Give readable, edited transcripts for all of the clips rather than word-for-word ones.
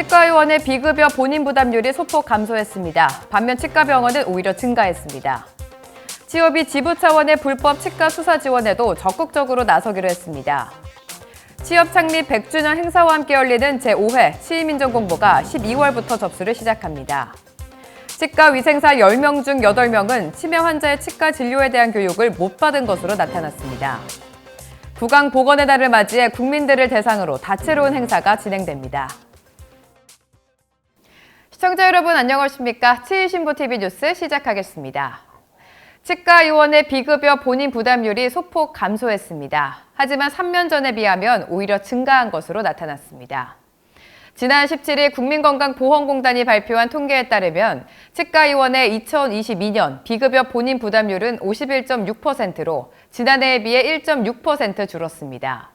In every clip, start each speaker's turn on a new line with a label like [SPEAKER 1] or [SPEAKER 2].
[SPEAKER 1] 치과의원의 비급여 본인 부담률이 소폭 감소했습니다. 반면 치과병원은 오히려 증가했습니다. 치업이 지부 차원의 불법 치과 수사 지원에도 적극적으로 나서기로 했습니다. 치업 창립 100주년 행사와 함께 열리는 제5회 치의민정공모가 12월부터 접수를 시작합니다. 치과 위생사 10명 중 8명은 치매 환자의 치과 진료에 대한 교육을 못 받은 것으로 나타났습니다. 구강보건의 날을 맞이해 국민들을 대상으로 다채로운 행사가 진행됩니다. 시청자 여러분 안녕하십니까? 치의신보TV 뉴스 시작하겠습니다. 치과의원의 비급여 본인 부담률이 소폭 감소했습니다. 하지만 3년 전에 비하면 오히려 증가한 것으로 나타났습니다. 지난 17일 국민건강보험공단이 발표한 통계에 따르면 치과의원의 2022년 비급여 본인 부담률은 51.6%로 지난해에 비해 1.6% 줄었습니다.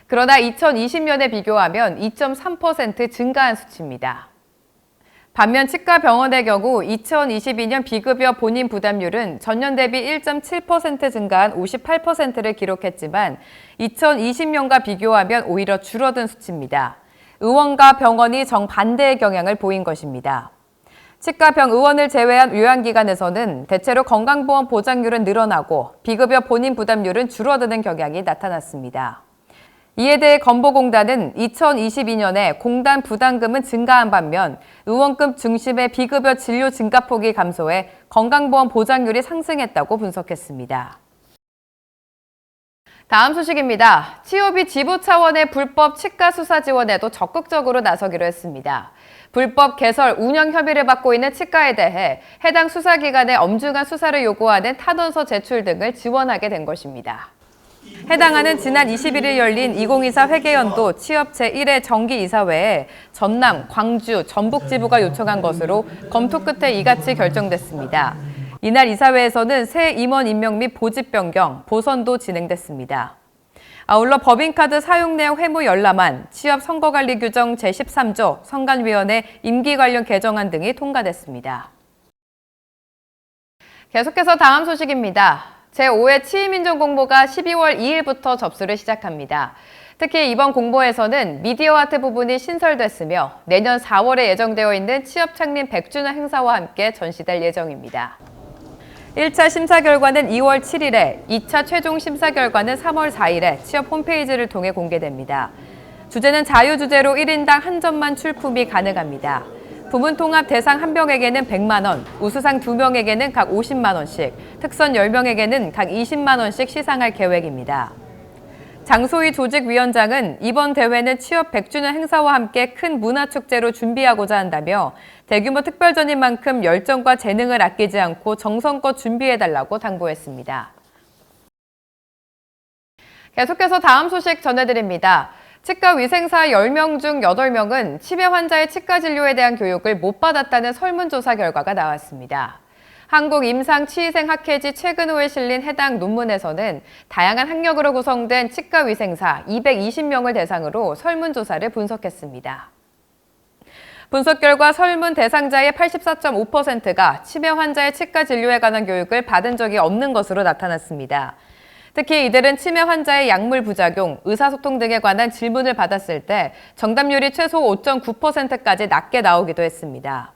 [SPEAKER 1] 그러나 2020년에 비교하면 2.3% 증가한 수치입니다. 반면 치과병원의 경우 2022년 비급여 본인 부담률은 전년 대비 1.7% 증가한 58%를 기록했지만 2020년과 비교하면 오히려 줄어든 수치입니다. 의원과 병원이 정반대의 경향을 보인 것입니다. 치과병 의원을 제외한 요양기관에서는 대체로 건강보험 보장률은 늘어나고 비급여 본인 부담률은 줄어드는 경향이 나타났습니다. 이에 대해 건보공단은 2022년에 공단 부담금은 증가한 반면 의원급 중심의 비급여 진료 증가폭이 감소해 건강보험 보장률이 상승했다고 분석했습니다. 다음 소식입니다. 치업이 지부 차원의 불법 치과 수사 지원에도 적극적으로 나서기로 했습니다. 불법 개설, 운영 혐의를 받고 있는 치과에 대해 해당 수사기관의 엄중한 수사를 요구하는 탄원서 제출 등을 지원하게 된 것입니다. 해당안은 지난 21일 열린 2024 회계연도 치업 제1회 정기이사회에 전남, 광주, 전북 지부가 요청한 것으로 검토 끝에 이같이 결정됐습니다. 이날 이사회에서는 새 임원 임명 및 보직 변경, 보선도 진행됐습니다. 아울러 법인카드 사용 내역 회무 열람안, 치업 선거관리 규정 제13조, 선관위원회 임기 관련 개정안 등이 통과됐습니다. 계속해서 다음 소식입니다. 제5회 치의민정공모가 12월 2일부터 접수를 시작합니다. 특히 이번 공모에서는 미디어 아트 부분이 신설됐으며 내년 4월에 예정되어 있는 치업 창립 100주년 행사와 함께 전시될 예정입니다. 1차 심사 결과는 2월 7일에, 2차 최종 심사 결과는 3월 4일에 취업 홈페이지를 통해 공개됩니다. 주제는 자유주제로 1인당 한 점만 출품이 가능합니다. 부문 통합 대상 1명에게는 100만 원, 우수상 2명에게는 각 50만 원씩, 특선 10명에게는 각 20만 원씩 시상할 계획입니다. 장소희 조직위원장은 이번 대회는 취업 100주년 행사와 함께 큰 문화축제로 준비하고자 한다며 대규모 특별전인 만큼 열정과 재능을 아끼지 않고 정성껏 준비해달라고 당부했습니다. 계속해서 다음 소식 전해드립니다. 치과 위생사 10명 중 8명은 치매 환자의 치과 진료에 대한 교육을 못 받았다는 설문조사 결과가 나왔습니다. 한국임상치의생학회지 최근호에 실린 해당 논문에서는 다양한 학력으로 구성된 치과 위생사 220명을 대상으로 설문조사를 분석했습니다. 분석 결과 설문 대상자의 84.5%가 치매 환자의 치과 진료에 관한 교육을 받은 적이 없는 것으로 나타났습니다. 특히 이들은 치매 환자의 약물 부작용, 의사소통 등에 관한 질문을 받았을 때 정답률이 최소 5.9%까지 낮게 나오기도 했습니다.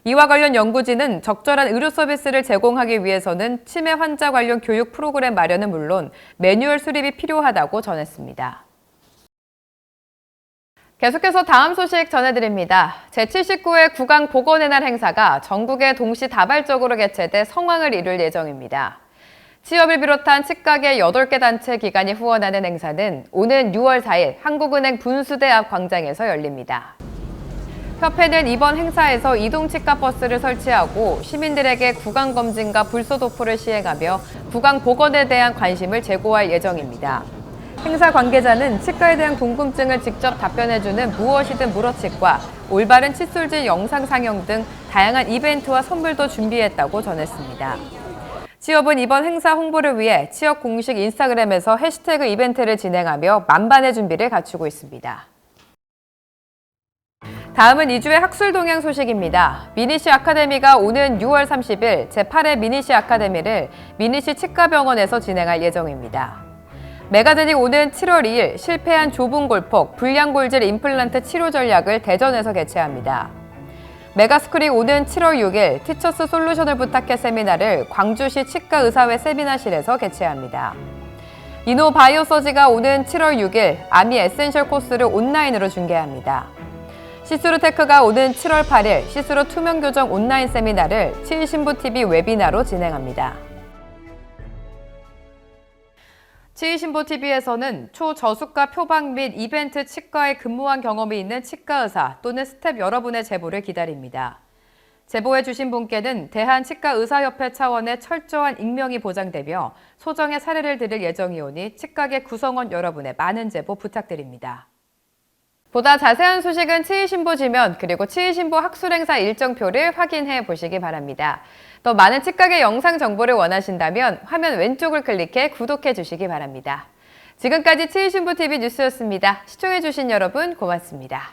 [SPEAKER 1] 이와 관련 연구진은 적절한 의료 서비스를 제공하기 위해서는 치매 환자 관련 교육 프로그램 마련은 물론 매뉴얼 수립이 필요하다고 전했습니다. 계속해서 다음 소식 전해드립니다. 제79회 구강보건의 날 행사가 전국에 동시다발적으로 개최돼 성황을 이룰 예정입니다. 치업을 비롯한 치과계 8개 단체 기관이 후원하는 행사는 오는 6월 4일 한국은행 분수대 앞 광장에서 열립니다. 협회는 이번 행사에서 이동치과 버스를 설치하고 시민들에게 구강검진과 불소도포를 시행하며 구강보건에 대한 관심을 제고할 예정입니다. 행사 관계자는 치과에 대한 궁금증을 직접 답변해주는 무엇이든 물어치과, 올바른 칫솔질 영상 상영 등 다양한 이벤트와 선물도 준비했다고 전했습니다. 치업은 이번 행사 홍보를 위해 치업 공식 인스타그램에서 해시태그 이벤트를 진행하며 만반의 준비를 갖추고 있습니다. 다음은 2주의 학술 동향 소식입니다. 미니시 아카데미가 오는 6월 30일 제8회 미니시 아카데미를 미니시 치과병원에서 진행할 예정입니다. 메가든이 오는 7월 2일 실패한 좁은 골폭, 불량 골질 임플란트 치료 전략을 대전에서 개최합니다. 메가스쿨이 오는 7월 6일 티처스 솔루션을 부탁해 세미나를 광주시 치과의사회 세미나실에서 개최합니다. 이노바이오서지가 오는 7월 6일 아미 에센셜 코스를 온라인으로 중계합니다. 시스루테크가 오는 7월 8일 시스루 투명교정 온라인 세미나를 치의신보TV 웨비나로 진행합니다. 치의신보TV에서는 초저수가 표방 및 이벤트 치과에 근무한 경험이 있는 치과의사 또는 스텝 여러분의 제보를 기다립니다. 제보해 주신 분께는 대한치과의사협회 차원의 철저한 익명이 보장되며 소정의 사례를 드릴 예정이오니 치과계 구성원 여러분의 많은 제보 부탁드립니다. 보다 자세한 소식은 치의신보 지면 그리고 치의신보 학술행사 일정표를 확인해 보시기 바랍니다. 더 많은 치과계 영상 정보를 원하신다면 화면 왼쪽을 클릭해 구독해 주시기 바랍니다. 지금까지 치의신보TV 뉴스였습니다. 시청해 주신 여러분 고맙습니다.